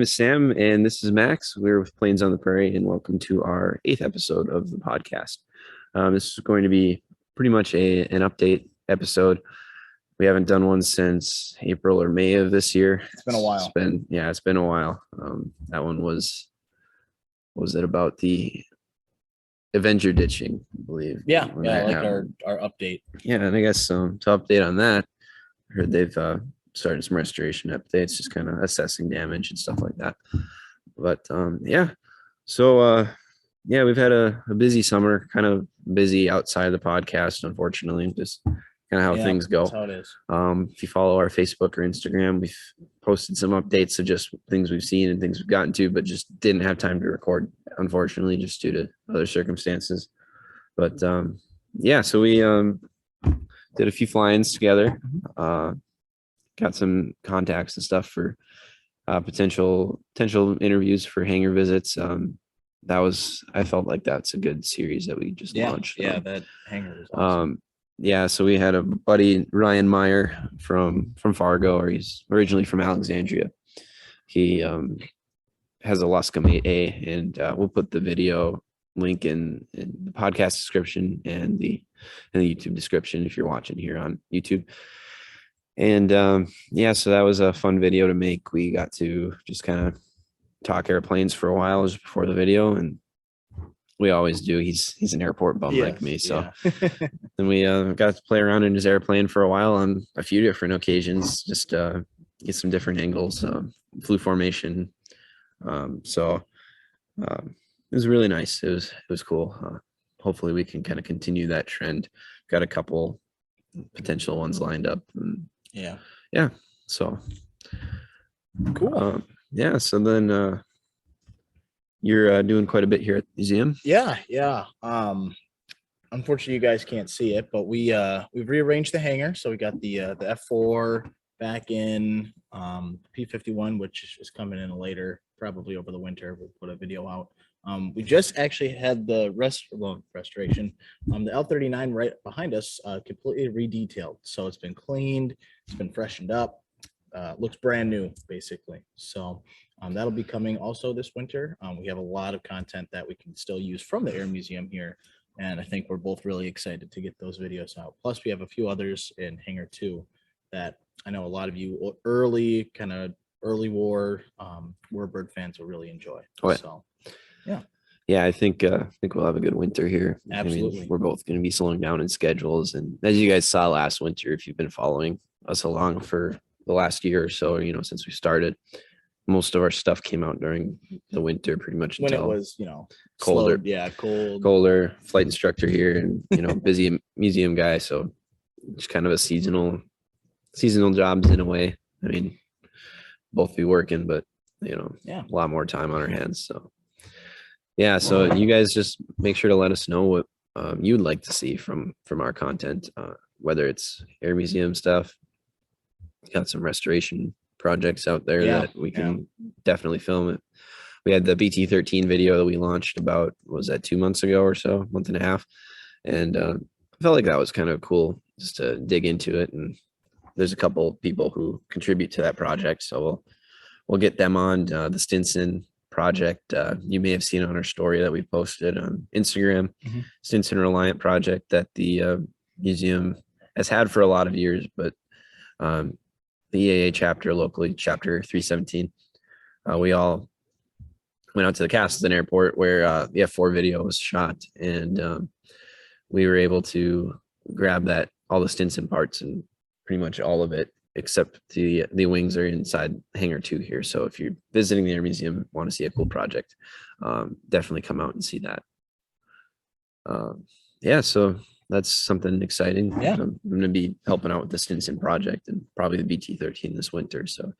is Sam, and this is Max. We're with Plains on the Prairie, and welcome to our eighth episode of the podcast. This is going to be pretty much an update episode. We haven't done one since April or May of this year. It's been a while. It's been a while. That one was it about the Avenger ditching, I believe. Yeah, like our update. Yeah, and I guess to update on that, I heard they've started some restoration updates, just kind of assessing damage and stuff like that. But we've had a busy summer, kind of busy outside of the podcast, unfortunately, just kind of how things go. That's how it is. If you follow our Facebook or Instagram, we've posted some updates of just things we've seen and things we've gotten to, but just didn't have time to record, unfortunately, just due to other circumstances. But so we did a few fly-ins together. Got some contacts and stuff for potential interviews for hangar visits. I felt like that's a good series that we just launched. That hangar was awesome. So we had a buddy, Ryan Meyer from Fargo, or he's originally from Alexandria. He has a Luscombe 8A, and we'll put the video link in the podcast description and the YouTube description if you're watching here on YouTube. And so that was a fun video to make. We got to just kind of talk airplanes for a while just before the video, and we always do. He's an airport bum like me, so then we got to play around in his airplane for a while on a few different occasions, just get some different angles, flew formation. It was really nice. It was cool. Hopefully we can kind of continue that trend. Got a couple potential ones lined up. And so cool. So then you're doing quite a bit here at the museum. Unfortunately you guys can't see it, but we've rearranged the hangar, so we got the F4 back in, P51, which is coming in later, probably over the winter. We'll put a video out. We just actually had the restoration. The L39 right behind us, completely redetailed. So it's been cleaned, it's been freshened up, looks brand new, basically. So that'll be coming also this winter. We have a lot of content that we can still use from the Air Museum here, and I think we're both really excited to get those videos out. Plus, we have a few others in Hangar 2 that I know a lot of you early war warbird fans will really enjoy. So I think we'll have a good winter here. Absolutely. I mean, we're both going to be slowing down in schedules, and as you guys saw last winter, if you've been following us along for the last year or so, since we started, most of our stuff came out during the winter, pretty much when until it was colder. Colder. Flight instructor here, and busy museum guy, so it's kind of a seasonal jobs in a way. I mean, both be working, but a lot more time on our hands. So so you guys just make sure to let us know what you'd like to see from our content, whether it's Air Museum stuff. Got some restoration projects out there that we can definitely film it. We had the BT-13 video that we launched about, was that 2 months ago or so, month and a half, and I felt like that was kind of cool just to dig into it. And there's a couple people who contribute to that project, so we'll get them on. The Stinson project, you may have seen on our story that we posted on Instagram. Stinson Reliant project that the museum has had for a lot of years, but the EAA chapter locally, chapter 317, we all went out to the Castleton Airport where the F4 video was shot, and we were able to grab all the Stinson parts, and pretty much all of it except the wings are inside Hangar 2 here. So if you're visiting the Air Museum, want to see a cool project, definitely come out and see that. So that's something exciting. I'm going to be helping out with the Stinson project and probably the BT-13 this winter. So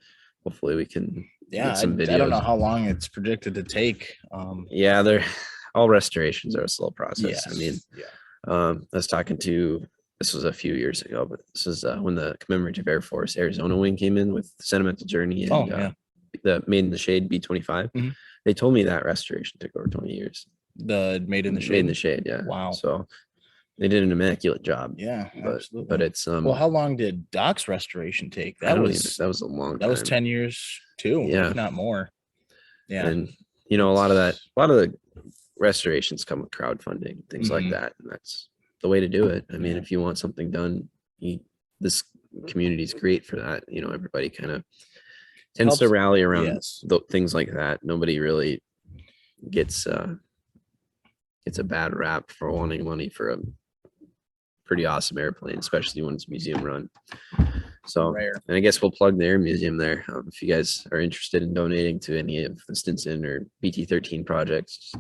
hopefully we can get some videos. I don't know how long it's predicted to take. They're all restorations are a slow process. I was talking to, this was a few years ago, but this is when the Commemorative Air Force Arizona wing came in with Sentimental Journey and the Made in the Shade B-25. They told me that restoration took over 20 years. The Made in the Shade? Made in the Shade, yeah. Wow. So they did an immaculate job. Yeah, absolutely. But it's how long did Doc's restoration take? That was a long time. That was 10 years too, if not more. Yeah. And, you know, a lot of the restorations come with crowdfunding, things like Mhm. that. And that's the way to do it. I mean, Yeah. if you want something done, this community is great for that. You know, everybody kind of tends to Helps- rally around Yes. things like that. Nobody really gets a bad rap for wanting money for a pretty awesome airplane, especially when it's museum run. So, Rare. and I guess we'll plug the air museum there. If you guys are interested in donating to any of the Stinson or BT-13 projects,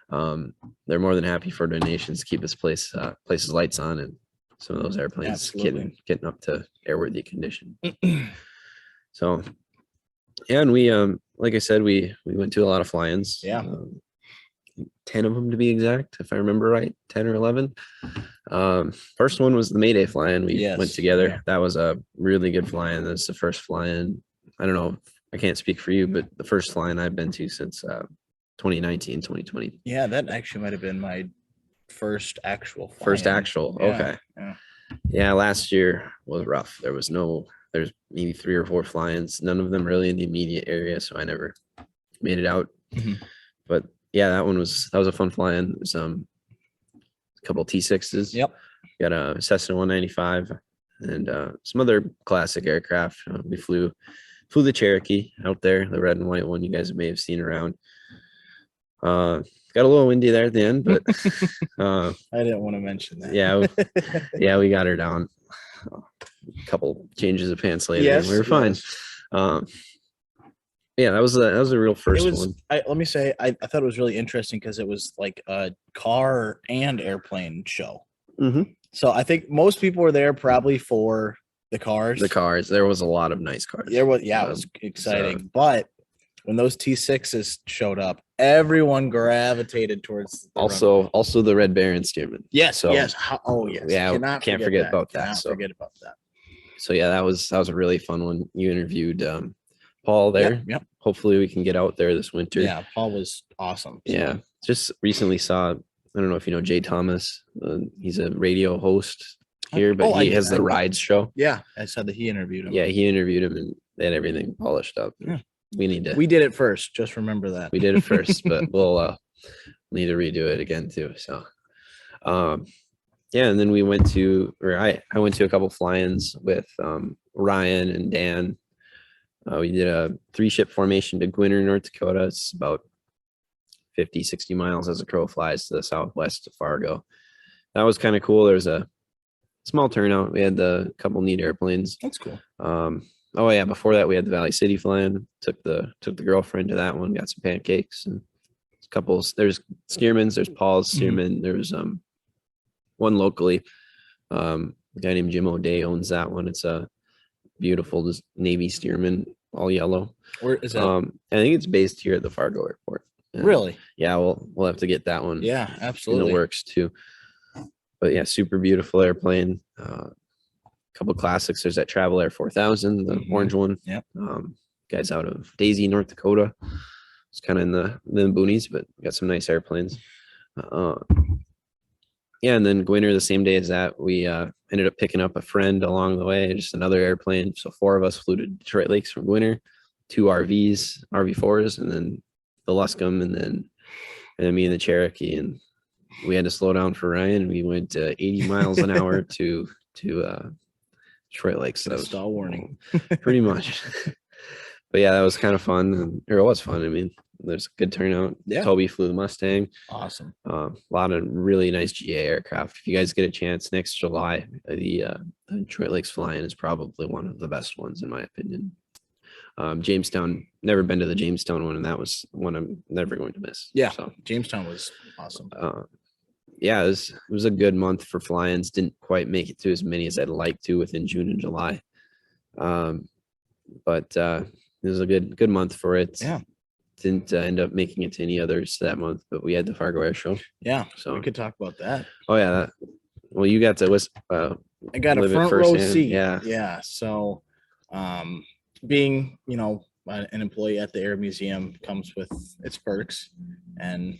they're more than happy for donations to keep this place's lights on and some of those airplanes getting up to airworthy condition. So, yeah, and we like I said, we went to a lot of fly-ins. Yeah. 10 of them to be exact, if I remember right, 10 or 11. First one was the Mayday fly-in. We went together. Yeah. That was a really good fly-in. That's the first fly-in. I don't know, I can't speak for you, but the first fly-in I've been to since 2019, 2020. Yeah, that actually might have been my first actual fly-in. First actual. Yeah. Okay. Yeah, last year was rough. There's maybe 3 or 4 fly-ins, none of them really in the immediate area, so I never made it out. But yeah, that was a fun fly-in. It was a couple T6s. Yep. Got a Cessna 195 and some other classic aircraft. We flew the Cherokee out there, the red and white one you guys may have seen around. Got a little windy there at the end, but I didn't want to mention that. Yeah, we got her down. A couple changes of pants later, and we were fine. Yeah, that was a real first one. Let me say, I thought it was really interesting because it was like a car and airplane show. So I think most people were there probably for the cars. The cars. There was a lot of nice cars. It was exciting. But when those T6s showed up, everyone gravitated towards also the Red Baron Stearman. Yes. Yes. Yeah, can't forget about that. Forget about that. So yeah, that was a really fun one. You interviewed Paul there. Yep. Hopefully we can get out there this winter. Yeah, Paul was awesome. So. Yeah, just recently saw. I don't know if you know Jay Thomas. He's a radio host here, but he has the Rides show. Yeah, I said that he interviewed him. Yeah, he interviewed him, and they had everything polished up. Yeah. We did it first. Just remember that we did it first, but we'll need to redo it again too. So, yeah, and then I went to a couple fly-ins with Ryan and Dan. We did a 3-ship formation to Gwinner, North Dakota. It's about 50, 60 miles as a crow flies to the southwest of Fargo. That was kind of cool. There was a small turnout. We had a couple neat airplanes. That's cool. Oh yeah, before that we had the Valley City flying. Took the girlfriend to that one. Got some pancakes and a couple. There's Stearman's. There's Paul's Stearman. There's one locally. A guy named Jim O'Day owns that one. It's a beautiful Navy Stearman, all yellow. Where is that? I think it's based here at the Fargo Airport. And really? Yeah, we'll have to get that one. Yeah, absolutely. In the works too. But yeah, super beautiful airplane. Couple classics. There's that Travel Air 4000, the orange one. Yep. Guys out of Daisy, North Dakota. It's kind of in the boonies, but got some nice airplanes. Yeah, and then Gwinner, the same day as that, we ended up picking up a friend along the way, just another airplane. So 4 of us flew to Detroit Lakes from Gwinner, 2 RVs, RV4s, and then the Luscombe, and then me and the Cherokee. And we had to slow down for Ryan. We went 80 miles an hour to Detroit Lakes. So that was stall warning. Pretty much. But yeah, that was kind of fun. It was fun. I mean, there's a good turnout. Yeah. Toby flew the Mustang. Awesome. A lot of really nice GA aircraft. If you guys get a chance next July, the Detroit Lakes flying is probably one of the best ones in my opinion. Jamestown, never been to the Jamestown one, and that was one I'm never going to miss. Yeah. So Jamestown was awesome. Yeah, it was a good month for fly-ins. Didn't quite make it to as many as I'd like to within June and July. But it was a good month for it. Yeah. Didn't end up making it to any others that month, but we had the Fargo Air Show. Yeah, so we could talk about that. Oh yeah, well you got to I got a front row seat. Yeah. So, being an employee at the Air Museum comes with its perks, and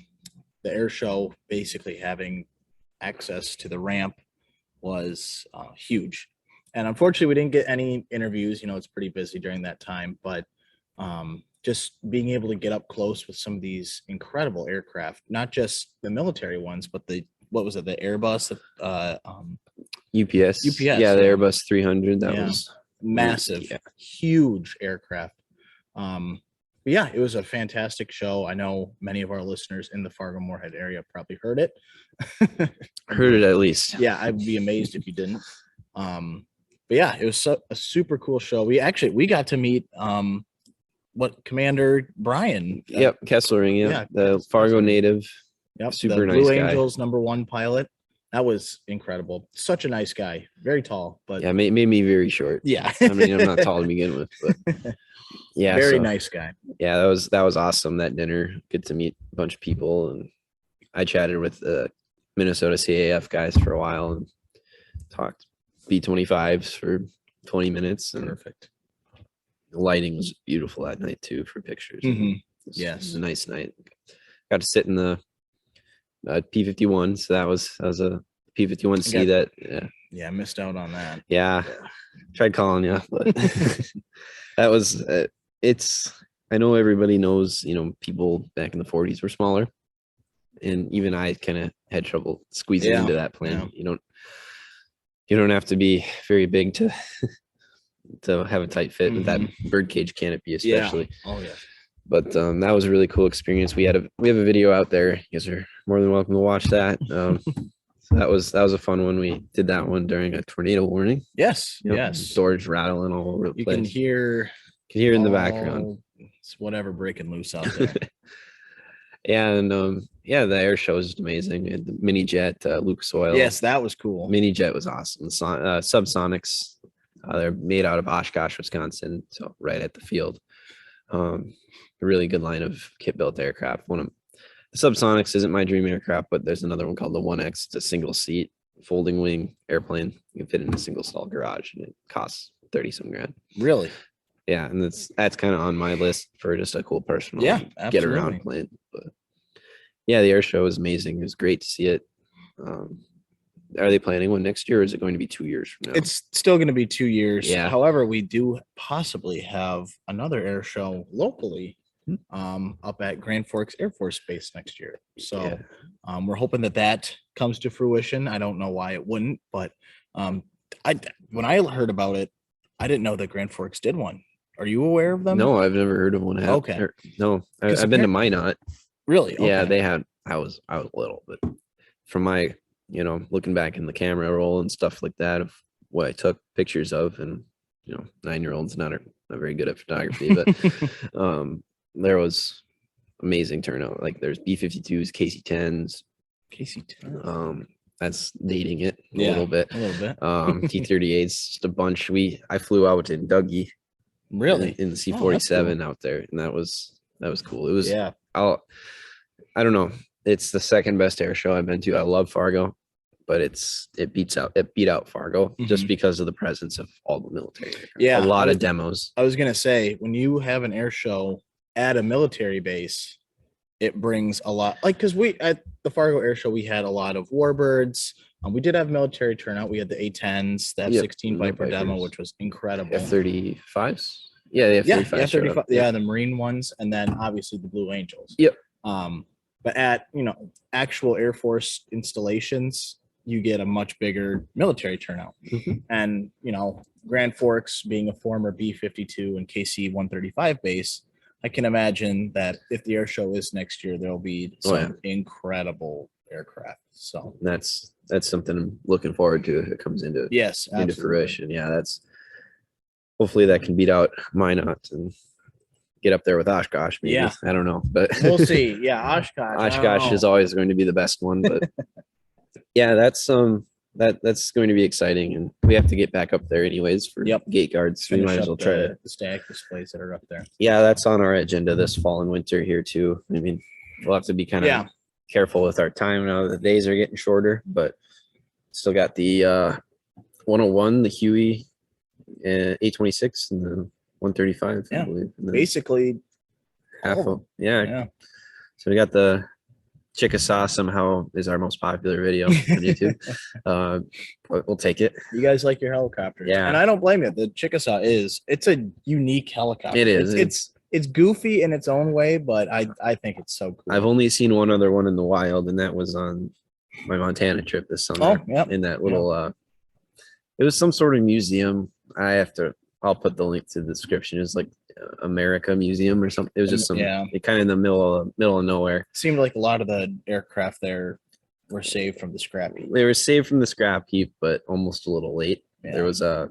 the Air Show basically having access to the ramp was huge. And unfortunately, we didn't get any interviews. It's pretty busy during that time, but just being able to get up close with some of these incredible aircraft, not just the military ones, but the Airbus, UPS. Yeah, the Airbus 300. That was massive, huge aircraft. But yeah, it was a fantastic show. I know many of our listeners in the Fargo Moorhead area probably heard it. Heard it at least. Yeah, I'd be amazed if you didn't. But yeah, it was a super cool show. We got to meet Commander Brian. Kesslering. The Fargo native. Yep, super the nice Blue guy. Angels #1 pilot. That was incredible. Such a nice guy. Very tall, but made me very short. Yeah, I mean, I'm not tall to begin with, but yeah, very nice guy. Yeah, that was awesome. That dinner, good to meet a bunch of people, and I chatted with the Minnesota CAF guys for a while and talked B-25s for 20 minutes. And perfect. The lighting was beautiful that night too for pictures. Mm-hmm. It was a nice night. Got to sit in the P-51, so that was a P-51C. I missed out on that. Yeah, tried calling you, but that was I know everybody knows, people back in the 40s were smaller, and even I kind of had trouble squeezing into that plane. You don't have to be very big to have a tight fit with that birdcage canopy, especially. Oh yeah. But that was a really cool experience. We have a video out there. You guys are more than welcome to watch that. So that was a fun one. We did that one during a tornado warning. Yes. Yes. Doors rattling all over the place. You can hear in the background. It's whatever breaking loose out there. And the air show is just amazing. The mini jet, Lucas Oil. Yes, that was cool. Mini jet was awesome. Subsonics. They're made out of Oshkosh, Wisconsin, so right at the field. A really good line of kit-built aircraft. One of the Subsonics isn't my dream aircraft, but there's another one called the 1X. It's a single-seat folding wing airplane. You can fit in a single-stall garage, and it costs 30-some grand. Really? Yeah, and that's kind of on my list for just a cool personal get around plane. But yeah, the air show was amazing. It was great to see it. Are they planning one next year, or is it going to be 2 years from now? It's still going to be 2 years. Yeah. However, we do possibly have another air show locally up at Grand Forks Air Force Base next year. So we're hoping that comes to fruition. I don't know why it wouldn't, but when I heard about it, I didn't know that Grand Forks did one. Are you aware of them? No, I've never heard of one. Okay. No, I've been to Minot. Really? Okay. Yeah, they had. I was little, but from my looking back in the camera roll and stuff like that of what I took pictures of, and 9-year-olds not very good at photography, but there was amazing turnout. Like there's B-52s, KC-10s. KC-10. That's dating it a little bit. T-38s, just a bunch. I flew out in Dougie. Really? In the C-47 out there, and that was cool. It was I don't know. It's the second best air show I've been to. I love Fargo, but it beat out Fargo just because of the presence of all the military aircraft. Yeah, a lot of demos. I was gonna say, when you have an air show at a military base, it brings a lot. Like, because at the Fargo Air Show we had a lot of warbirds. We did have military turnout. We had the A-10s, the F-16 Viper demo, which was incredible. F-35s. Yeah, the F-35. F-35. Yeah, the Marine ones, and then obviously the Blue Angels. Yep. But at actual Air Force installations, you get a much bigger military turnout. And Grand Forks being a former B-52 and KC-135 base, I can imagine that if the air show is next year, there'll be some incredible aircraft. So that's something I'm looking forward to if it comes into fruition. Yeah, that's hopefully that can beat out Minot and get up there with Oshkosh. Maybe. Yeah, I don't know, but we'll see. Yeah, Oshkosh is always going to be the best one, but yeah, that's going to be exciting, and we have to get back up there anyways for gate guards. We might as well try the stack displays that are up there. Yeah, that's on our agenda this fall and winter here too. I mean, we'll have to be kind of careful with our time now. The days are getting shorter, but still got the 101, the Huey, 826, and the 135. Yeah, I believe. Basically half of So we got the Chickasaw somehow is our most popular video on YouTube. But we'll take it. You guys like your helicopters. Yeah. And I don't blame you. The Chickasaw it's a unique helicopter. It is. it's goofy in its own way, but I think it's so cool. I've only seen one other one in the wild, and that was on my Montana trip this summer. Oh, yep. In that little, it was some sort of museum. I'll put the link to the description. It was like America Museum or something. It was just it kind of in the middle of nowhere. Seemed like a lot of the aircraft there were saved from the scrap heap. They were saved from the scrap heap, but almost a little late. Yeah. There was a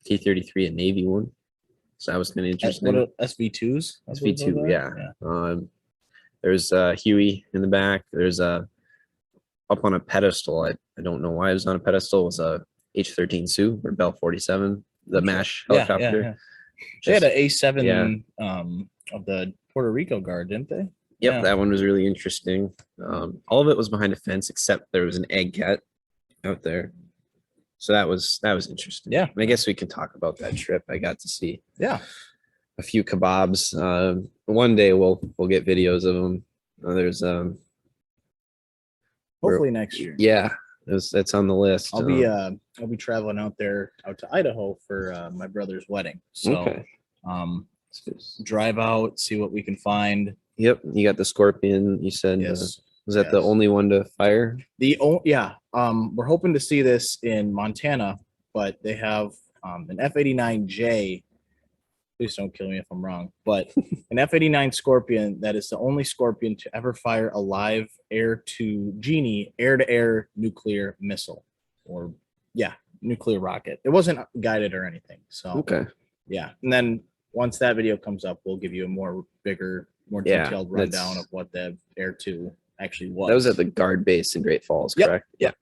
T-33, a Navy one. So that was kind of interesting. What SV2s? SV2, yeah. There's Huey in the back. There's up on a pedestal. I don't know why it was on a pedestal. It was a H-13 Sioux or Bell 47, the MASH helicopter. Yeah. They had an A7 of the Puerto Rico Guard, didn't they? Yep, that one was really interesting. All of it was behind a fence except there was an egg cat out there. So that was interesting. Yeah. And I guess we can talk about that trip. I got to see a few kebabs. One day we'll get videos of them. There's hopefully next year. Yeah, it's on the list. I'll be traveling out to Idaho for my brother's wedding. So drive out, see what we can find. Yep, you got the Scorpion. You said yes. Was that the only one to fire? We're hoping to see this in Montana, but they have an F-89J. Please don't kill me if I'm wrong, but an F-89 Scorpion that is the only Scorpion to ever fire a live air-to-Genie air-to-air nuclear missile, or nuclear rocket. It wasn't guided or anything. So and then once that video comes up, we'll give you a more detailed rundown of what the air-to actually was. That was at the guard base in Great Falls, correct? Yeah.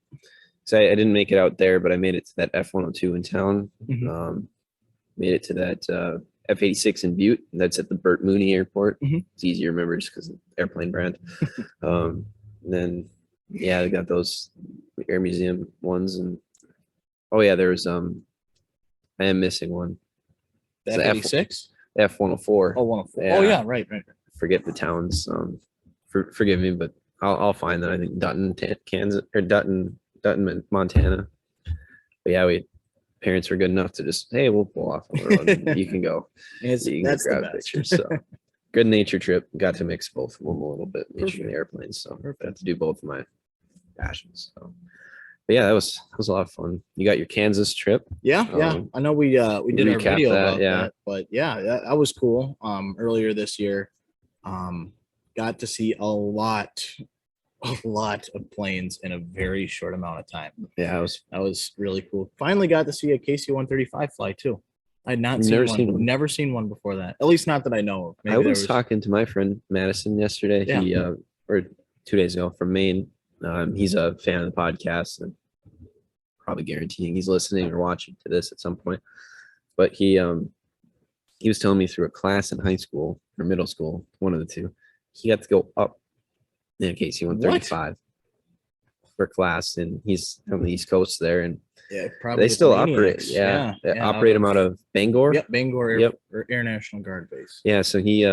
So I didn't make it out there, but I made it to that F-102 in town. Made it to that F-86 in Butte. That's at the Burt Mooney Airport. It's easy to remember just because of the airplane brand. And then they got those Air Museum ones, and there was I am missing one. The F-86? F-104. Oh, 104. Right. Forget the towns. Forgive me, but I'll find that. I think Dutton, Kansas, or Dutton, Montana. But parents were good enough to just, hey, we'll pull off on the road. You can go. That's the best. Pictures. So good nature trip. Got to mix both of them a little bit. Nature and the airplanes. So got to do both of my passions. So, but that was a lot of fun. You got your Kansas trip. Yeah. I know we did our video about that, but that was cool. Earlier this year, got to see a lot of planes in a very short amount of time. Yeah, that was really cool. Finally got to see a KC-135 fly too. I had never seen one before that. At least not that I know of. Maybe I was talking to my friend Madison yesterday. He or 2 days ago from Maine. He's a fan of the podcast and probably guaranteeing he's listening or watching to this at some point. But he was telling me through a class in high school or middle school, one of the two, he got to go up in a KC-135 for class, and he's on the East Coast there, and they still operate. They operate them out of Bangor. Yep, Bangor Air National Guard Base. Yeah, so he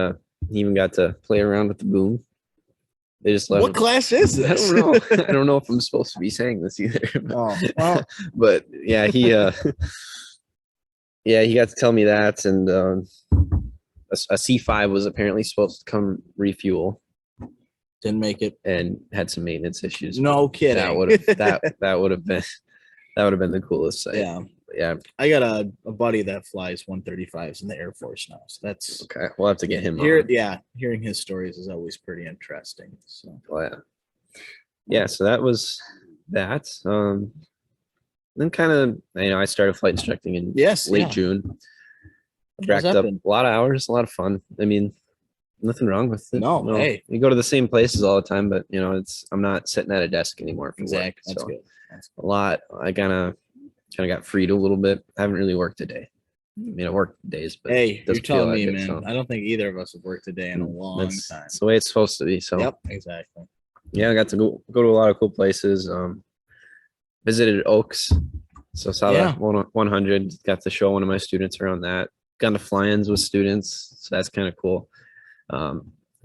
even got to play around with the boom. They just let what class is this? I don't know. I don't know if I'm supposed to be saying this either. But he he got to tell me that, and a C5 was apparently supposed to come refuel. Didn't make it, and had some maintenance issues. No kidding. That would have been the coolest sight. Yeah. I got a buddy that flies 135s in the Air Force now, so that's okay. We'll have to get him here. Yeah, hearing his stories is always pretty interesting. So so that was that. Then kind of I started flight instructing in late June. Racked up a lot of hours, a lot of fun. I mean, nothing wrong with it. No, hey, you go to the same places all the time, but I'm not sitting at a desk anymore. Exactly. That's good. A lot. I kind of got freed a little bit. I haven't really worked a day. I mean, I worked days, but hey, you're telling me, man. So. I don't think either of us have worked a day in a long time. That's the way it's supposed to be. So yep, exactly. Yeah, I got to go to a lot of cool places. Visited Oaks, so saw that 100. Got to show one of my students around that. Got to fly-ins with students, so that's kind of cool. A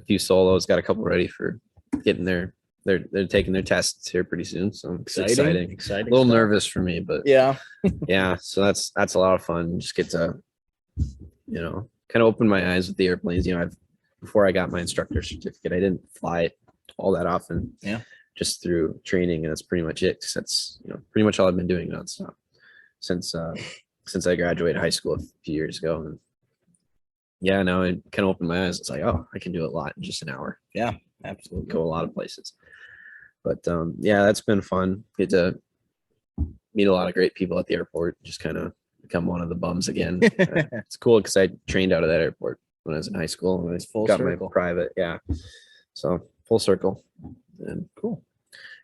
few solos. Got a couple ready for getting there. They're taking their tests here pretty soon, so it's exciting. A little nervous for me, but yeah. So that's a lot of fun. Just get to kind of opened my eyes with the airplanes. Before I got my instructor certificate, I didn't fly all that often. Yeah. Just through training, and that's pretty much it. Cause that's pretty much all I've been doing nonstop since I graduated high school a few years ago. And yeah, now it kind of opened my eyes. It's like, oh, I can do a lot in just an hour. Yeah, absolutely. Go a lot of places. But yeah, that's been fun. Get to meet a lot of great people at the airport. Just kind of become one of the bums again. It's cool because I trained out of that airport when I was in high school, and I got my private. Yeah, so full circle. And cool.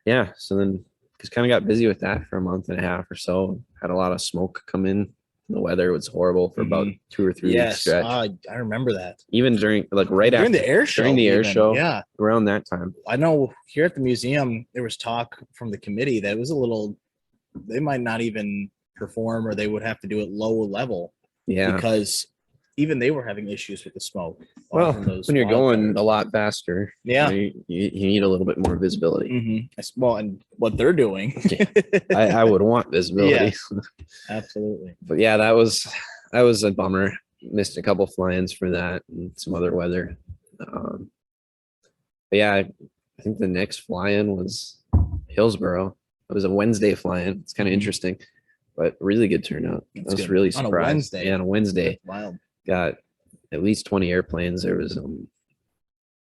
Yeah, so then just kind of got busy with that for a month and a half or so. Had a lot of smoke come in. The weather was horrible for about 2 or 3 weeks stretch. I remember that. Even during during the air show. During the air show, yeah, around that time. I know here at the museum there was talk from the committee that it was a little. They might not even perform, or they would have to do it lower level. Yeah, because even they were having issues with the smoke. Well, when you're going a lot faster, yeah, you need a little bit more visibility. Mm-hmm. Well, and what they're doing, I would want visibility. Yeah, absolutely. But yeah, that was a bummer. Missed a couple fly-ins for that and some other weather. But yeah, I think the next fly-in was Hillsboro. It was a Wednesday fly-in. It's kind of interesting, but really good turnout. I was really surprised. On a Wednesday. Yeah, on a Wednesday. That's wild. Got at least 20 airplanes. There was a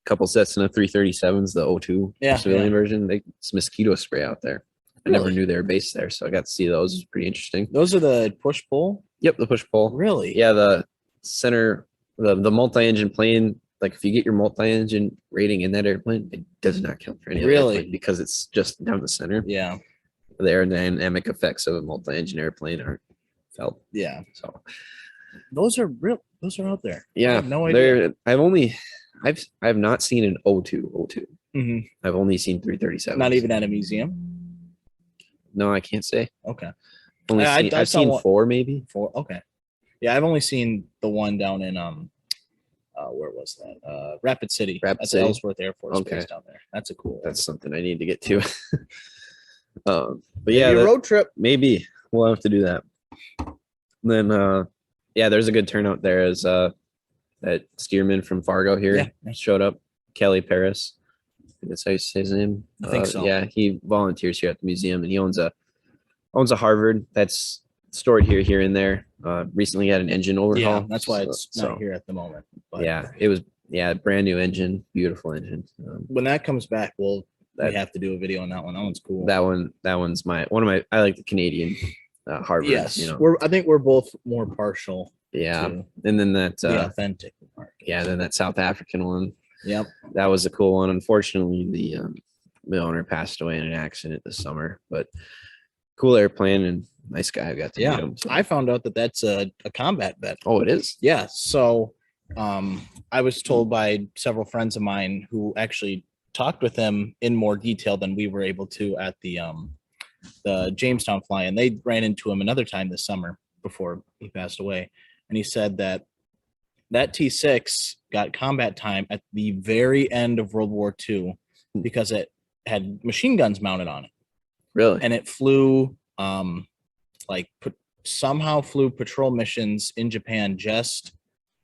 couple sets in the 337s, the O2 civilian version. It's mosquito spray out there. I never knew they were based there, so I got to see those. It was pretty interesting. Those are the push pull? Yep, the push pull. Really? Yeah, the center, the multi-engine plane. Like if you get your multi-engine rating in that airplane, it does not count for any other airplane because it's just down the center. Yeah. The aerodynamic effects of a multi-engine airplane aren't felt. Yeah. So those are real. Those are out there. Yeah. No idea. I've not seen an O2. Mm-hmm. I've only seen 337. Not even at a museum. No, I can't say. Okay. I've seen 4 maybe. 4. Okay. Yeah, I've only seen the one down in where was that? Rapid City. Rapid City. Ellsworth Air Force Base down there. That's a cool one. That's something I need to get to. But maybe yeah, a road trip. Maybe we'll have to do that. Then yeah, there's a good turnout there as that steerman from Fargo here showed up, Kelly Paris. I think that's how you say his name. I think so. Yeah, he volunteers here at the museum, and he owns a Harvard that's stored here and there. Recently had an engine overhaul. Yeah, that's why it's not here at the moment. But yeah, it was brand new engine, beautiful engine. When that comes back, we have to do a video on that one. That one's cool. That one's one of my. I like the Canadian Harvard. Yes, I think we're both more partial. Yeah, and then that the authentic mark. Yeah, then that South African one. Yep, that was a cool one. Unfortunately, the owner passed away in an accident this summer, but cool airplane and nice guy. I got to meet him. So. I found out that that's a combat vet. Oh, it is? Yeah. So I was told by several friends of mine who actually talked with him in more detail than we were able to at the Jamestown fly-in. They ran into him another time this summer before he passed away. And he said that T6 got combat time at the very end of World War II because it had machine guns mounted on it. Really? And it flew somehow flew patrol missions in Japan just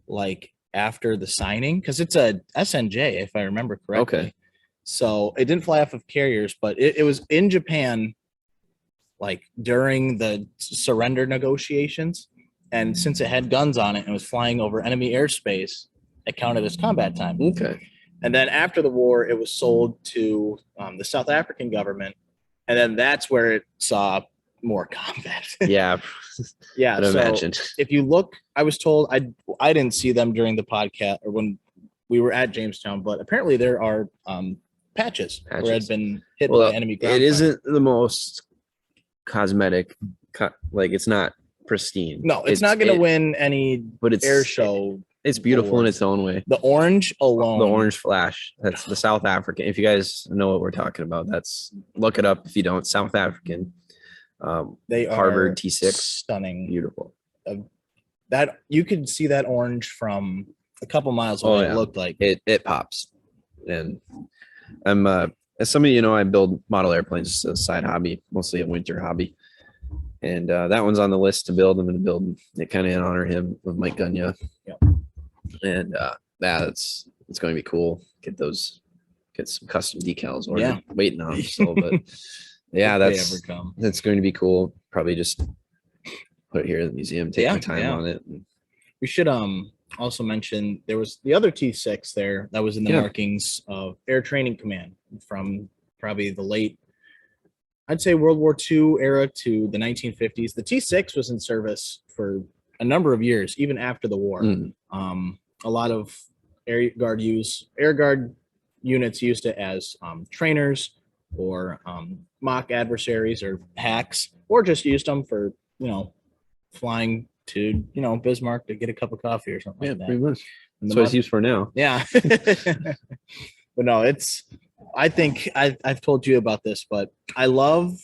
like after the signing, because it's a SNJ if I remember correctly. Okay. So it didn't fly off of carriers, but it was in Japan like during the surrender negotiations. And since it had guns on it and was flying over enemy airspace, it counted as combat time. Okay. And then after the war, it was sold to the South African government. And then that's where it saw more combat. Yeah. Yeah. I'd imagine. If you look, I was told, I didn't see them during the podcast or when we were at Jamestown, but apparently there are patches where it had been hit by enemy ground. It isn't the most cosmetic, like it's not pristine. No, it's not going to win any air show. It's beautiful awards in its own way. The orange alone. The orange flash. That's the South African. If you guys know what we're talking about, look it up. If you don't, South African. They Harvard are T6. Stunning. Beautiful. That you could see that orange from a couple miles away. It looked like it pops. And I'm as some of you know, I build model airplanes. It's a side hobby, mostly a winter hobby. And that one's on the list to build. I'm going to build it kind of in honor of him with Mike Gunya. Yep. And it's going to be cool. Get some custom decals ordered. Waiting on them still, but yeah, that's going to be cool. Probably just put it here in the museum, take my time on it. We should also mention there was the other T6 there that was in the markings of Air Training Command from probably the late, I'd say, World War II era to the 1950s. The T6 was in service for a number of years, even after the war. A lot of Air Guard units used it as trainers or mock adversaries or hacks, or just used them for, flying to, Bismarck to get a cup of coffee or something like that. Pretty much. That's what it's used for now. Yeah. But no, I think I've told you about this, but I love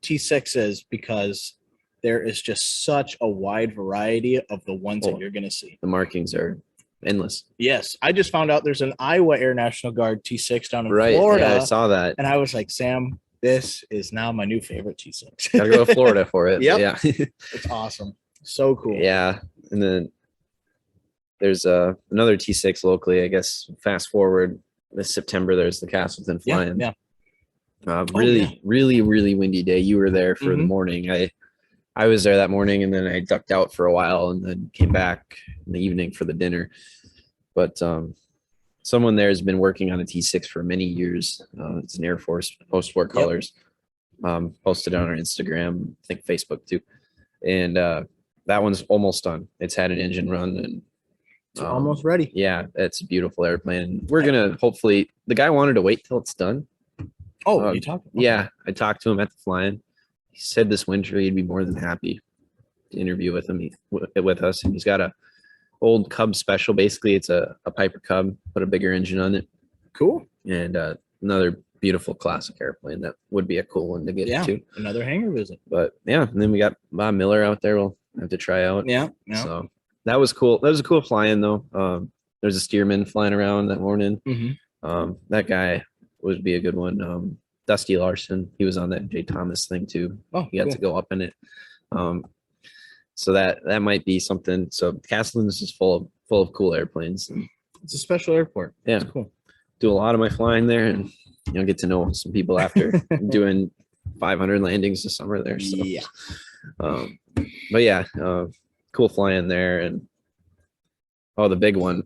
T6s because there is just such a wide variety of the ones that you're going to see. The markings are endless. Yes. I just found out there's an Iowa Air National Guard T6 down in Florida. Yeah, I saw that. And I was like, Sam, this is now my new favorite T6. Gotta go to Florida for it. Yep. Yeah. It's awesome. So cool. Yeah. And then there's another T6 locally, I guess. Fast forward this September, there's the Castleton flying. Yeah. Really windy day. You were there for the morning. I was there that morning, and then I ducked out for a while and then came back in the evening for the dinner. But someone there has been working on a T6 for many years. It's an Air Force post-war colors. Posted on our Instagram, I think Facebook too. And that one's almost done. It's had an engine run and it's almost ready. Yeah, it's a beautiful airplane. We're gonna hopefully. The guy wanted to wait till it's done. Oh, you talked? Okay. Yeah, I talked to him at the flying. He said this winter he'd be more than happy to interview with him with us. And he's got a old Cub special. Basically, it's a Piper Cub, put a bigger engine on it. Cool. And another beautiful classic airplane that would be a cool one to get into. Another hangar visit. But yeah, and then we got Bob Miller out there. We'll have to try out. Yeah. So that was cool. That was a cool flying though. There's a Stearman flying around that morning. That guy would be a good one. Dusty Larson, he was on that J. Thomas thing too. Oh, he got to go up in it. So that might be something. So Castleton is just full of cool airplanes. And it's a special airport. Yeah, it's cool. Do a lot of my flying there, and get to know some people after doing 500 landings this summer there. So. Yeah. But yeah, cool flying there, and the big one,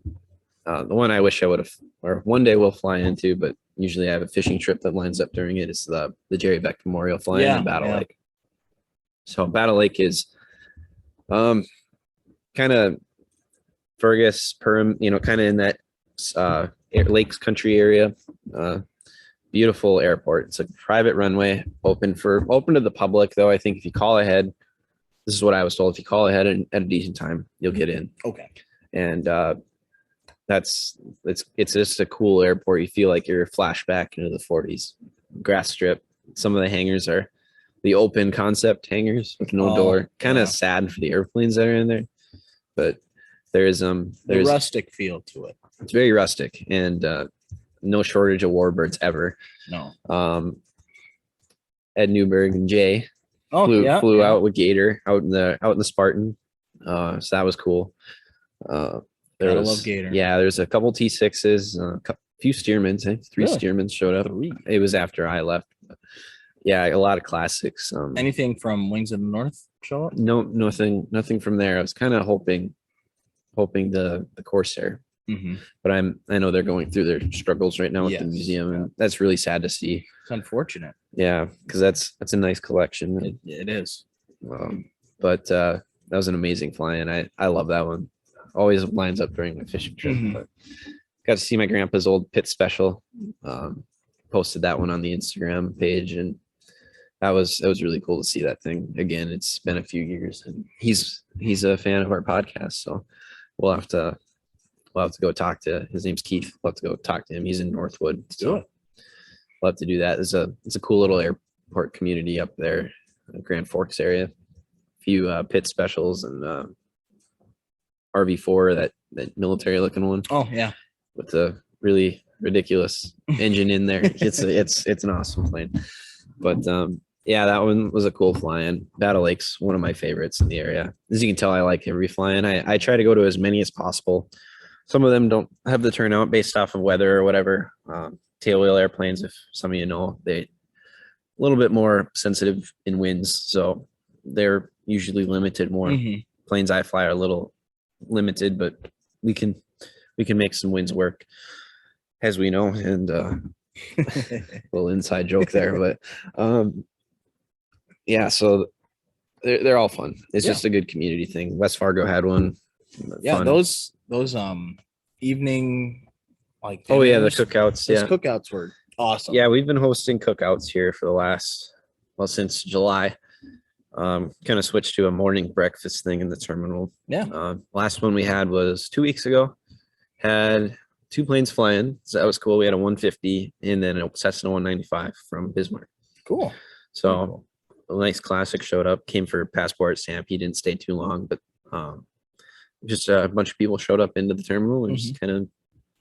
the one I wish I would have, or one day we'll fly into, but usually I have a fishing trip that lines up during it. It's the Jerry Beck Memorial flying in Battle Lake. So Battle Lake is kind of Fergus, Perham, kind of in that lakes country area. Beautiful airport. It's a private runway, open to the public though. I think if you call ahead, this is what I was told, if you call ahead at a decent time, you'll get in. Okay. And it's just a cool airport. You feel like you're flashback into the 40s. Grass strip. Some of the hangars are the open concept hangars with no door. Kind of sad for the airplanes that are in there, but there's the rustic feel to it. It's very rustic, and no shortage of warbirds ever. No. Ed Newberg and Jay flew out with Gator out in the Spartan. So that was cool. I love Gator. Yeah, there's a couple T6s, a few Stearmans. I think 3 Stearmans showed up. 3. It was after I left. But yeah, a lot of classics. Anything from Wings of the North show up? No, nothing from there. I was kind of hoping the Corsair. But I know they're going through their struggles right now with the museum, and that's really sad to see. It's unfortunate. Yeah, because that's a nice collection. It is. But that was an amazing flying. I love that one. Always lines up during my fishing trip. But got to see my grandpa's old pit special. Posted that one on the Instagram page, and that was really cool to see that thing again. It's been a few years, and he's a fan of our podcast, so we'll have to go talk to. His name's Keith. We'll have to go talk to him. He's in Northwood, so we'll have to do that. It's a cool little airport community up there, Grand Forks area. A few pit specials and RV4, that military looking one. Oh yeah, with the really ridiculous engine in there. It's an awesome plane. But yeah, that one was a cool flying. Battle Lake's one of my favorites in the area. As you can tell, I like every flying. I try to go to as many as possible. some of them don't have the turnout based off of weather or whatever. Tailwheel airplanes, if some of you know, they a little bit more sensitive in winds, so they're usually limited more. Planes I fly are a little limited, but we can make some winds work, as we know. And little inside joke there, but yeah, so they're all fun. It's just a good community thing. West Fargo had one. Yeah, fun. those evening the dinners, cookouts. those cookouts were awesome. Yeah, we've been hosting cookouts here for the last since July. Kind of switched to a morning breakfast thing in the terminal. Last one we had was 2 weeks ago. Had 2 planes flying, so that was cool. We had a 150 and then a Cessna 195 from Bismarck. Cool. So a nice classic showed up, came for passport stamp. He didn't stay too long, but just a bunch of people showed up into the terminal and just kind of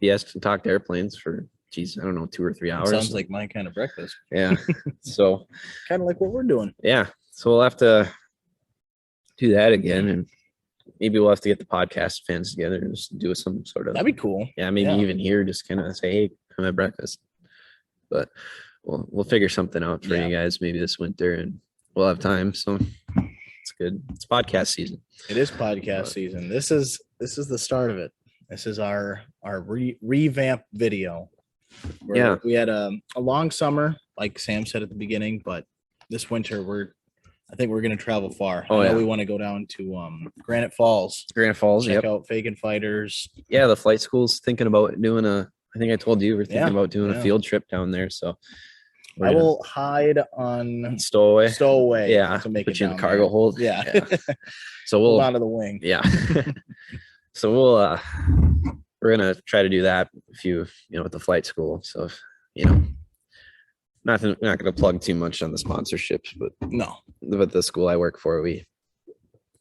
BS and talked airplanes for, I don't know, 2 or 3 hours. Sounds like my kind of breakfast. Yeah. So kind of like what we're doing. Yeah. So we'll have to do that again, and maybe we'll have to get the podcast fans together and just do some sort of. That'd be cool. Yeah, maybe even here, just kind of say, "Hey, come have breakfast." But we'll figure something out for you guys maybe this winter, and we'll have time. So it's good. It's podcast season. It is podcast season. This is the start of it. This is our revamp video. We had a long summer, like Sam said at the beginning, but this winter I think we're going to travel far. I know we want to go down to Granite Falls. Check out Fagin Fighters. Yeah, the flight school's thinking about doing I think I told you we're thinking about doing a field trip down there. So I will hide on stowaway. Yeah, to make put you in the cargo hold. Yeah. So we'll hold onto the wing. Yeah. So we're gonna try to do that if with the flight school. So not going to plug too much on the sponsorships, but the school I work for, we're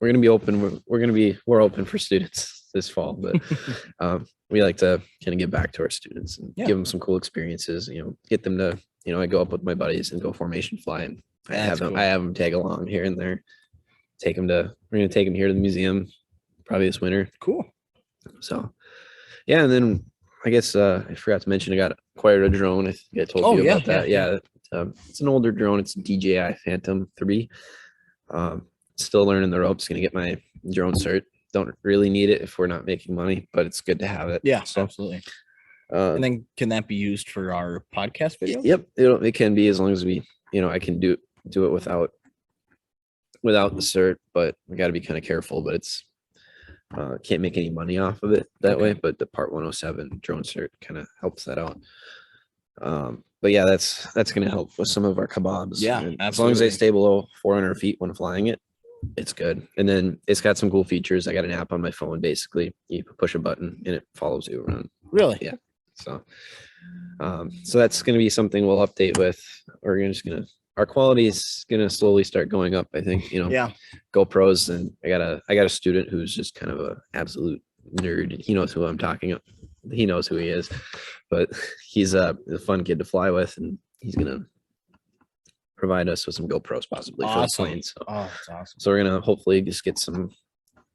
going to be open. We're open for students this fall, but we like to kind of give back to our students and give them some cool experiences, get them to, I go up with my buddies and go formation fly, and I have them tag along here and there, we're going to take them here to the museum probably this winter. Cool. So yeah. And then I guess I forgot to mention I acquired a drone. I think I told you about that. Yeah. It's an older drone. It's a Dji Phantom 3. Still learning the ropes. Going to get my drone cert. Don't really need it if we're not making money, but it's good to have it. Yeah, so, absolutely. And then can that be used for our podcast video? Yep. It can be, as long as we, I can do it without the cert, but we got to be kind of careful. But it's can't make any money off of it that way, but the Part 107 drone cert kind of helps that out. But yeah, that's going to help with some of our kebabs. Yeah, and as long as they stay below 400 feet when flying it, it's good. And then it's got some cool features. I got an app on my phone. Basically, you push a button and it follows you around. Really? Yeah. So that's going to be something we'll update with. Our quality is going to slowly start going up. I think, GoPros, and I got a student who's just kind of a absolute nerd. He knows who I'm talking about. He knows who he is, but he's a fun kid to fly with, and he's going to provide us with some GoPros possibly for the planes. So, that's awesome. So we're going to hopefully just we're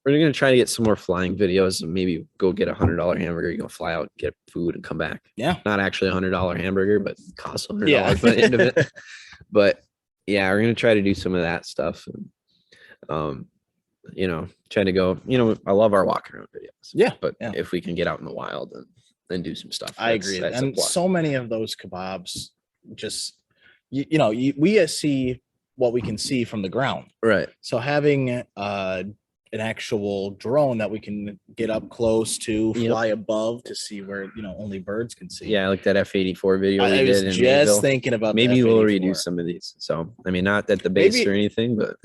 going to try to get some more flying videos, and maybe go get $100 hamburger. You go fly out, get food, and come back. Yeah. Not actually $100 hamburger, but costs $100 by the end of it. But yeah, we're going to try to do some of that stuff. And, try to go, I love our walk around videos. Yeah. But if we can get out in the wild and do some stuff. I agree. And so many of those kebabs just, we see what we can see from the ground. Right. So having an actual drone that we can get up close to, fly above to see where only birds can see. Yeah, like that F-84 video I was just thinking about maybe we'll redo some of these. So I mean, not at the base or anything, but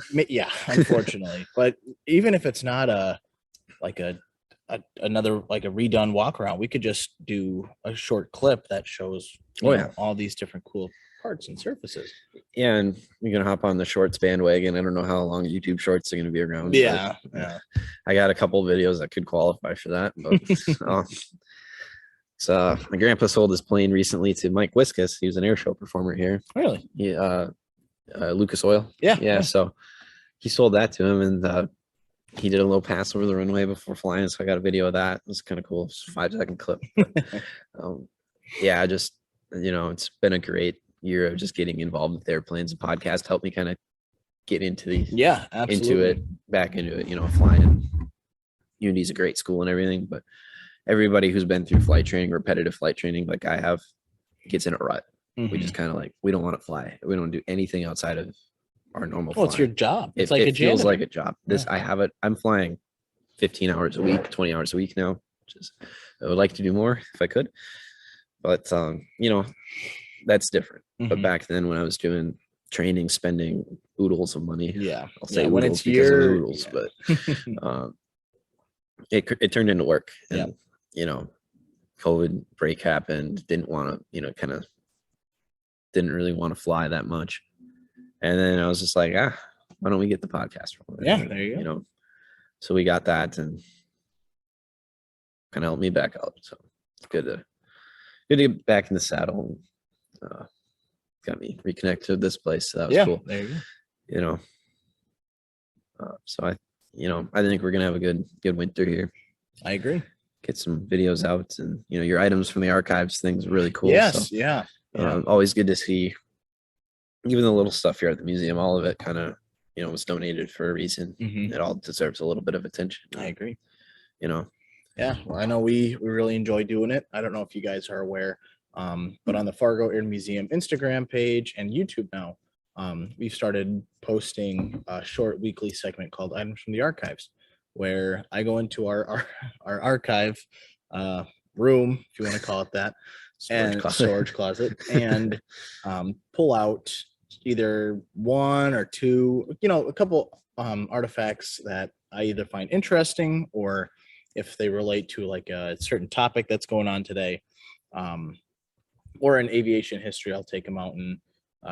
unfortunately. But even if it's not another redone walk around, we could just do a short clip that shows all these different cool parts and surfaces. Yeah, and we're gonna hop on the shorts bandwagon. I don't know how long YouTube shorts are gonna be around. Yeah. I got a couple of videos that could qualify for that. But so my grandpa sold his plane recently to Mike Wiskus. He was an air show performer here. Really? Yeah. Lucas Oil. Yeah. So he sold that to him, and he did a little pass over the runway before flying, so I got a video of that. It was kind of cool. It's a 5-second clip. But, yeah, just it's been a great year of just getting involved with airplanes. The podcast helped me kind of get into back into it. Flying. Unity's a great school and everything, but everybody who's been through flight training, repetitive flight training, like I have, gets in a rut. We just kind of we don't want to fly. We don't do anything outside of our normal. Well, it's your job. It's it feels like a job. I have it. I'm flying 15 hours a week, 20 hours a week now, which is, I would like to do more if I could, but that's different. But back then when I was doing training, spending oodles of money, I'll say when it's because of oodles, but it turned into work, and COVID break happened. Didn't want to, didn't really want to fly that much. And then I was just like, why don't we get the podcast from it? Yeah, there you go. So we got that, and kind of helped me back out. So it's good to get back in the saddle. Got me reconnected to this place. So that was cool. There you go. So I think we're gonna have a good winter here. I agree. Get some videos out, and your items from the archives thing's really cool. Yes, so, always good to see. Even the little stuff here at the museum, all of it kind of was donated for a reason. It all deserves a little bit of attention. I agree. Yeah, well, I know we really enjoy doing it. I don't know if you guys are aware, but on the Fargo Air Museum Instagram page and YouTube now, we've started posting a short weekly segment called Items from the Archives, where I go into our archive room, if you want to call it that, storage closet, and pull out either one or two, a couple artifacts that I either find interesting, or if they relate to like a certain topic that's going on today, or in aviation history, I'll take them out and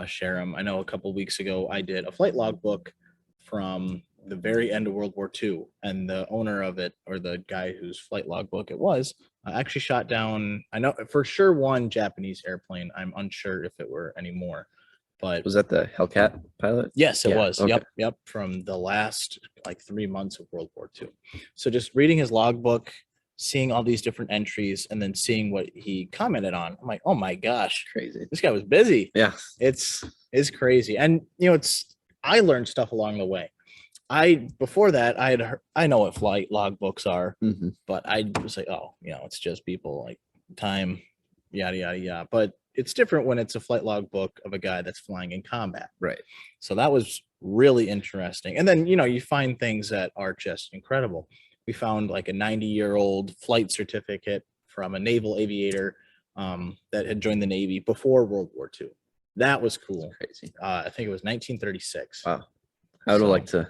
share them. I know a couple weeks ago I did a flight log book from the very end of World War II, and the owner of it, or the guy whose flight log book it was, actually shot down, I know for sure, one Japanese airplane. I'm unsure if it were any more, but was that the Hellcat pilot? Yes, it was. Okay. Yep. From the last 3 months of World War II. So just reading his logbook, seeing all these different entries, and then seeing what he commented on, I'm like, oh my gosh, crazy. This guy was busy. Yeah, it's crazy. And I learned stuff along the way. Before that, I know what flight logbooks are, but I was like, oh, it's just people like time, yada yada yada. But it's different when it's a flight logbook of a guy that's flying in combat. Right. So that was really interesting. And then you find things that are just incredible. We found like a 90-year-old flight certificate from a naval aviator that had joined the Navy before World War II. That was cool. That's crazy. I think it was 1936. Wow. I would have liked to.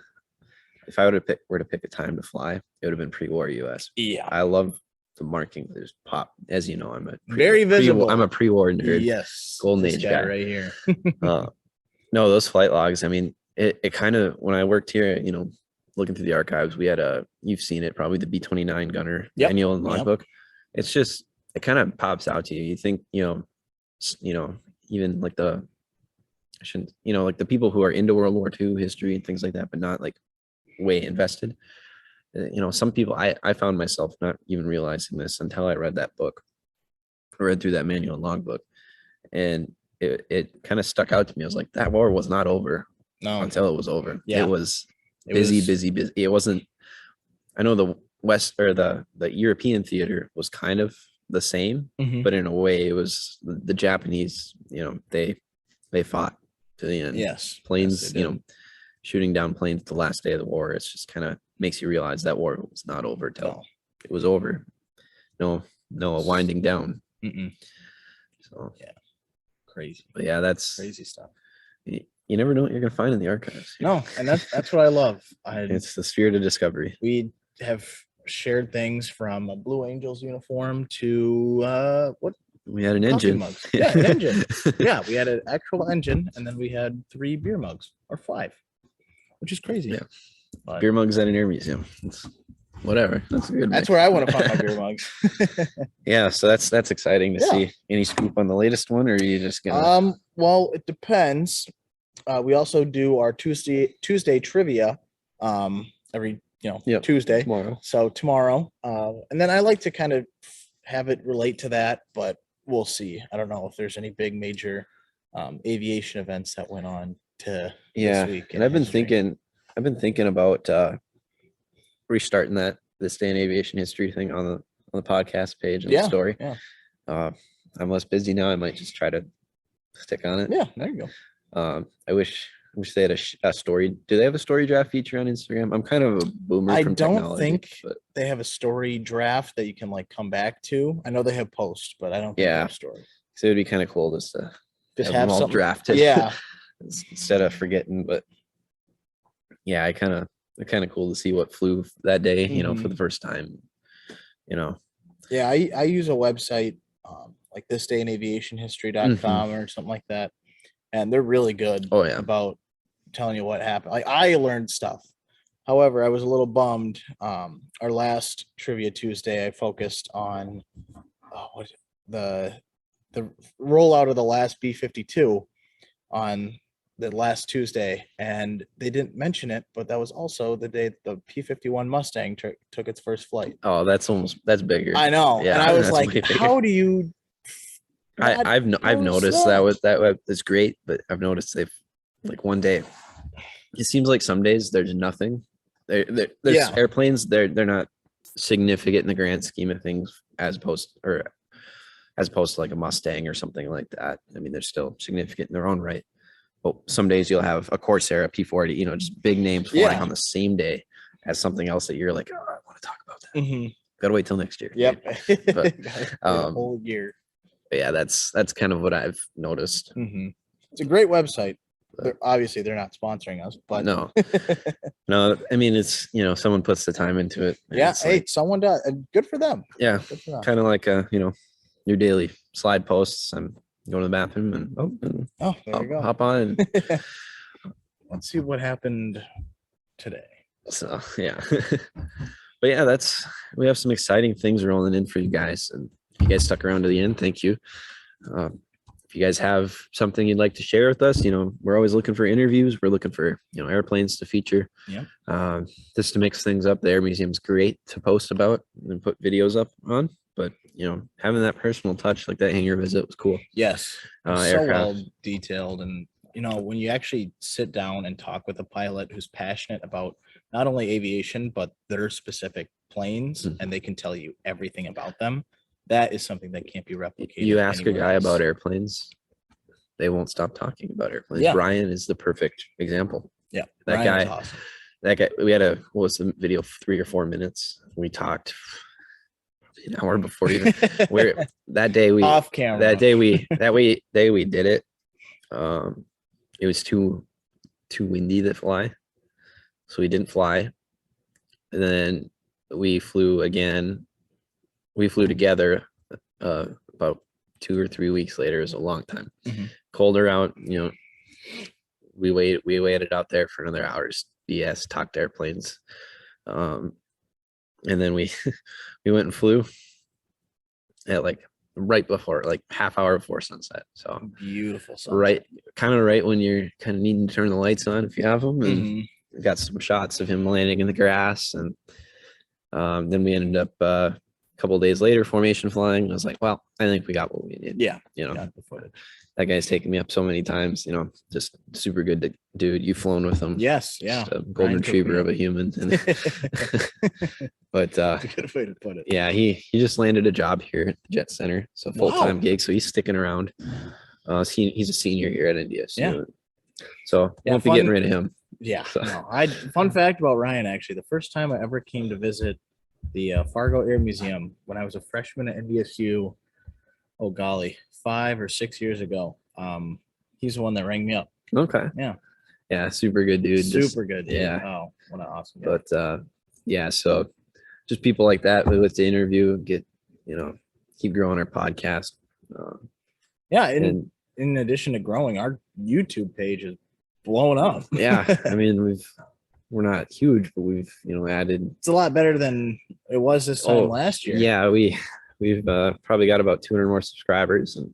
If I were to pick a time to fly, it would have been pre-war U.S. Yeah, I love the marking. There's pop, as you know. I'm a very visible. I'm a pre-war nerd. Yes, golden age guy right here. No, those flight logs. I mean, it kind of, when I worked here, looking through the archives, we had you've seen it probably, the B-29 gunner manual and logbook. It's just, it kind of pops out to you. You think even like the like the people who are into World War II history and things like that, but not like way invested. Some people, I found myself not even realizing this until I read that book. I read through that manual and logbook, and it kind of stuck out to me. I was like, that war was not over until it was over. It was busy. It wasn't. I know the West, or the European theater was kind of the same, but in a way it was the Japanese, they fought to the end. Yes. Planes, shooting down planes the last day of the war. It's just kind of makes you realize that war was not over till it was over. No winding down. So yeah, crazy. But yeah, that's crazy stuff. You never know what you're gonna find in the archives. No, and that's what I love. It's the spirit of discovery. We have shared things from a Blue Angels uniform to what? We had an engine. Mugs. Yeah, an engine. Yeah, we had an actual engine, and then we had 3 beer mugs, or 5, which is crazy. Yeah, but beer mugs at an air museum. It's whatever. That's a good. That's where I want to find my beer mugs. Yeah, so that's exciting to see. Any scoop on the latest one, or are you just gonna? Well, it depends. We also do our Tuesday trivia every Tuesday. Tomorrow. So tomorrow. And then I like to kind of have it relate to that, but we'll see. I don't know if there's any big major aviation events that went on to this week. And I've been thinking about restarting this day in aviation history thing on the podcast page and the story. Yeah. I'm less busy now. I might just try to stick on it. Yeah, there you go. I wish they had a story. Do they have a story draft feature on Instagram? I'm kind of a boomer from technology. I don't think they have a story draft that you can like come back to. I know they have posts, but I don't think they have a story. So it'd be kind of cool just to have them all drafted. Yeah. Instead of forgetting. But yeah, it's kind of cool to see what flew that day, for the first time. Yeah, I use a website like thisdayinaviationhistory.com or something like that. And they're really good about telling you what happened. Like I learned stuff. However, I was a little bummed. Our last Trivia Tuesday, I focused on the rollout of the last B-52 on the last Tuesday, and they didn't mention it, but that was also the day the P-51 Mustang took its first flight. Oh, that's bigger. I know. Yeah, and I was like, how do you? I've noticed that was great, but I've noticed they've like one day. It seems like some days there's nothing. There's airplanes. They're not significant in the grand scheme of things as opposed to like a Mustang or something like that. I mean, they're still significant in their own right. But some days you'll have a Corsair, a P-40, just big names flying on the same day as something else that you're like, oh, I want to talk about that. Mm-hmm. Gotta wait till next year. Yep. But, a whole year. But yeah, that's kind of what I've noticed. Mm-hmm. It's a great website. Obviously, they're not sponsoring us, but no. I mean, it's someone puts the time into it. Yeah, hey, someone does. Good for them. Yeah, kind of like your daily slide posts. I'm going to the bathroom and there you go. Hop on. And let's see what happened today. So yeah, but yeah, we have some exciting things rolling in for you guys, and if you guys stuck around to the end, thank you. If you guys have something you'd like to share with us, we're always looking for interviews. We're looking for airplanes to feature. Yeah. Just to mix things up. The Air Museum's great to post about and put videos up on. But having that personal touch, like that hangar visit, was cool. Yes, so well detailed, and when you actually sit down and talk with a pilot who's passionate about not only aviation but their specific planes, and they can tell you everything about them, that is something that can't be replicated. You ask a guy about airplanes, they won't stop talking about airplanes. Yeah. Ryan is the perfect example. Yeah, that Ryan guy. Is awesome. That guy. We had what was the video? 3 or 4 minutes. We talked an hour before even. That day we off camera. That day we did it. It was too windy to fly, so we didn't fly. And then we flew again. We flew together about 2 or 3 weeks later. It was a long time. Mm-hmm. Colder out. We waited out there for another hour's BS. Talked airplanes. And then we went and flew at like right before, like half hour before sunset. So beautiful sunset. Right when you're kind of needing to turn the lights on if you have them, and got some shots of him landing in the grass, and then we ended up a couple of days later formation flying. I was like, well, I think we got what we needed. Yeah, got the footage. That guy's taken me up so many times, just super good dude. You've flown with him. Yes. Yeah. Just a golden retriever of a human. But that's a good way to put it. Yeah, he just landed a job here at the Jet Center. So full-time gig. So he's sticking around. He's a senior here at India. So won't be getting rid of him. Yeah. So. No, fun fact about Ryan, actually, the first time I ever came to visit the Fargo Air Museum when I was a freshman at NDSU, 5 or 6 years ago. He's the one that rang me up. Okay. Yeah, super good dude. Super good dude. Yeah. Oh, what an awesome guy. But so just people like that we with the interview, get keep growing our podcast. And in addition to growing, our YouTube page is blowing up. Yeah. I mean, we're not huge, but we've added. It's a lot better than it was this time last year. Yeah, we've probably got about 200 more subscribers, and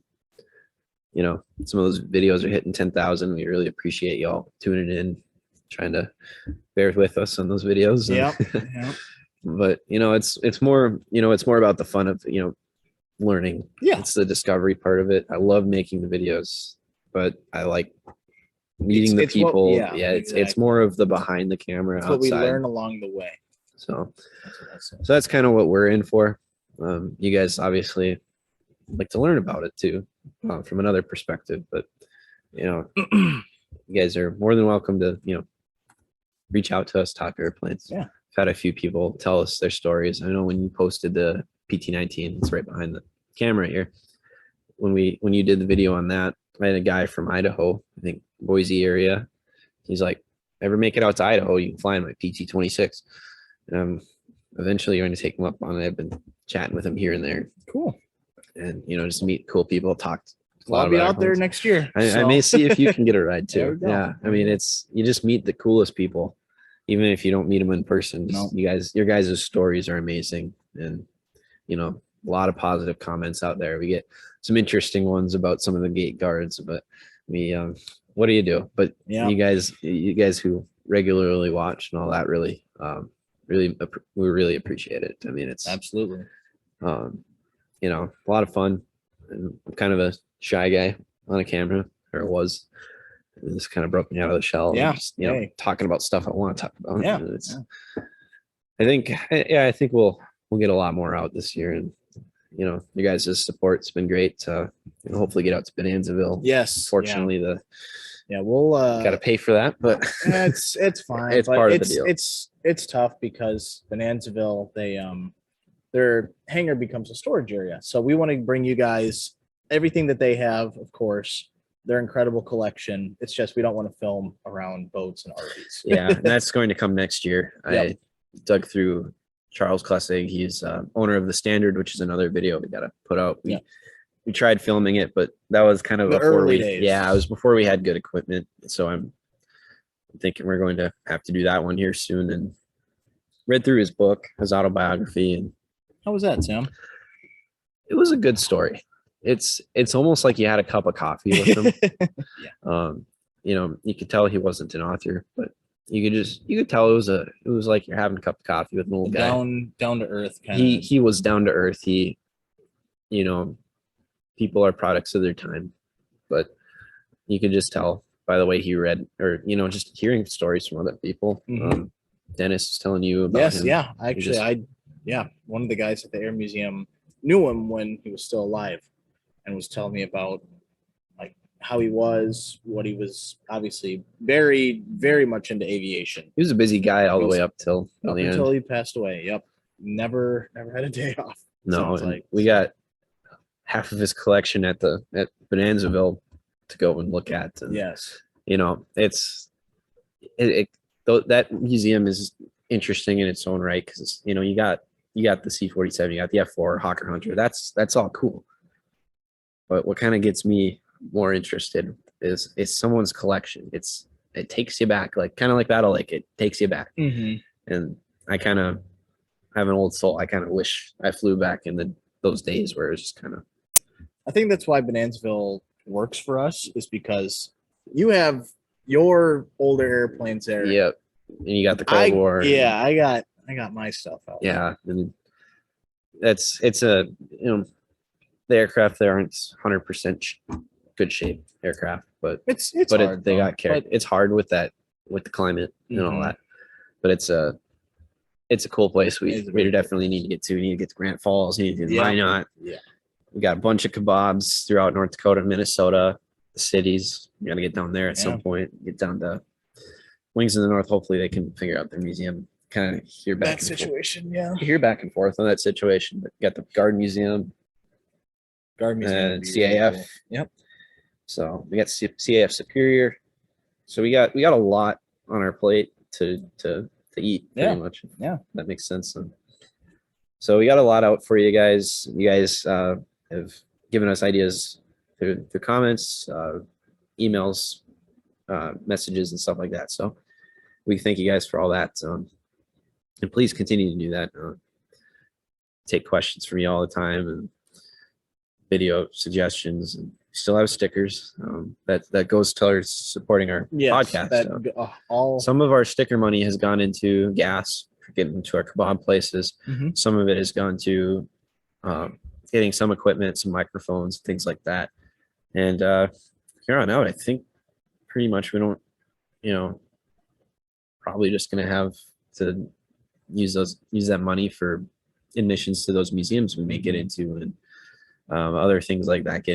some of those videos are hitting 10,000. We really appreciate y'all tuning in, trying to bear with us on those videos. Yeah. Yeah. But it's more, it's more about the fun of, learning. Yeah. It's the discovery part of it. I love making the videos, but I like meeting the people. Exactly. It's more of the behind the camera outside. What we learn along the way. So that's kind of what we're in for. You guys obviously like to learn about it too, from another perspective, but you guys are more than welcome to, reach out to us, talk airplanes. Yeah. I've had a few people tell us their stories. I know when you posted the PT-19, it's right behind the camera here. When you did the video on that, I had a guy from Idaho, I think Boise area. He's like, ever make it out to Idaho, you can fly in my PT-26. Eventually you're going to take him up on it. I've been chatting with him here and there. Cool. And, just meet cool people, talk. I'll be out there next year. I may see if you can get a ride too. Yeah. I mean, you just meet the coolest people, even if you don't meet them in person. Your guys' stories are amazing. And, a lot of positive comments out there. We get some interesting ones about some of the gate guards, but what do you do? But you guys who regularly watch and all that, really, we really appreciate it. I mean, it's absolutely, a lot of fun. And I'm kind of a shy guy on a camera, or was. This kind of broke me out of the shell. Yeah. Just, talking about stuff I want to talk about. Yeah. I think we'll get a lot more out this year, and you guys' support's been great. Hopefully get out to Bonanzaville. Yes. Fortunately, we'll got to pay for that, but it's fine. It's part of the deal. It's tough because Bonanzaville, their hangar becomes a storage area. So we want to bring you guys everything that they have, of course, their incredible collection. It's just we don't want to film around boats and RVs. Yeah, and that's going to come next year. Yep. I dug through Charles Klessig. He's owner of the Standard, which is another video we got to put out. We tried filming it, but that was kind of the early days. Yeah, it was before we had good equipment. So I'm thinking we're going to have to do that one here soon. And read through his book, his autobiography, and how was that, Sam? It was a good story. It's almost like you had a cup of coffee with him. You could tell he wasn't an author, but you could tell it was like you're having a cup of coffee with an old guy. Down to earth kind of. He was down to earth. People are products of their time, but you could just tell by the way he read, or just hearing stories from other people. Mm-hmm. Dennis was telling you about him. Yeah. Actually, one of the guys at the Air Museum knew him when he was still alive, and was telling me about like how he was, what he was, obviously very, very much into aviation. He was a busy guy all the way up till the end. Until he passed away. Yep. Never had a day off. No, we got half of his collection at Bonanzaville to go and look at. And, yes. That museum is interesting in its own right, because you got the C-47, you got the F-4 Hawker Hunter. That's all cool. But what kind of gets me more interested is someone's collection. It takes you back, kind of like Battle Lake. It takes you back. Mm-hmm. And I kind of have an old soul. I kind of wish I flew back in those days where it's just kind of. I think that's why Bonanzaville works for us, is because you have your older airplanes there. Yep. And you got the Cold War. Yeah, I got my stuff out. Yeah, and it's the aircraft there aren't 100% good shape aircraft, but it's hard, they got carried. It's hard with the climate and all that, but it's a cool place. We definitely need to get to. We need to get to Grant Falls. Why not? Yeah. We got a bunch of kebabs throughout North Dakota, Minnesota, the cities. You got to get down there at some point. Get down to Wings of the North. Hopefully they can figure out their museum. Kind of hear back that situation. Yeah. Hear back and forth on that situation. But you got the Guard Museum. And CAF. Cool. Yep. So we got CAF Superior. So we got a lot on our plate to eat pretty much. Yeah. That makes sense. And so we got a lot out for you guys. You guys have given us ideas through comments, emails, messages, and stuff like that. So we thank you guys for all that. And please continue to do that. Take questions from you all the time, and video suggestions, and still have stickers. That goes towards supporting our podcast. Some of our sticker money has gone into gas for getting to our kebab places. Some of it has gone to getting some equipment, some microphones, things like that. And here on out, I think pretty much we don't, probably just going to have to use that money for admissions to those museums we may get into, and other things like that,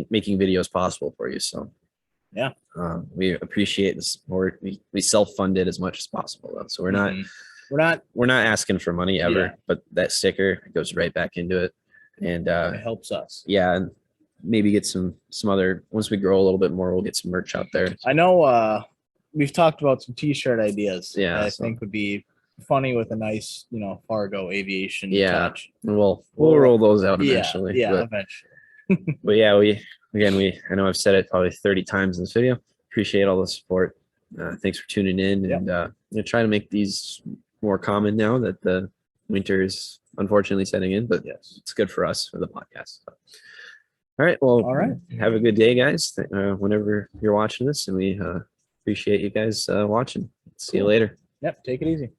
making videos possible for you. So yeah, we appreciate the support. We self-fund it as much as possible though. So we're not asking for money ever, but that sticker goes right back into it. And it helps us. Yeah. And maybe get some other, once we grow a little bit more, we'll get some merch out there. I know we've talked about some t-shirt ideas. Yeah. I think would be funny with a nice, Fargo aviation touch. We'll roll those out eventually. Eventually. But yeah, I know I've said it probably 30 times in this video. Appreciate all the support. Thanks for tuning in, and try to make these more common now that the winter is unfortunately setting in, but yes, it's good for us for the podcast. So. All right. Well, have a good day, guys. Whenever you're watching this, and we appreciate you guys watching. See you later. Yep. Take it easy.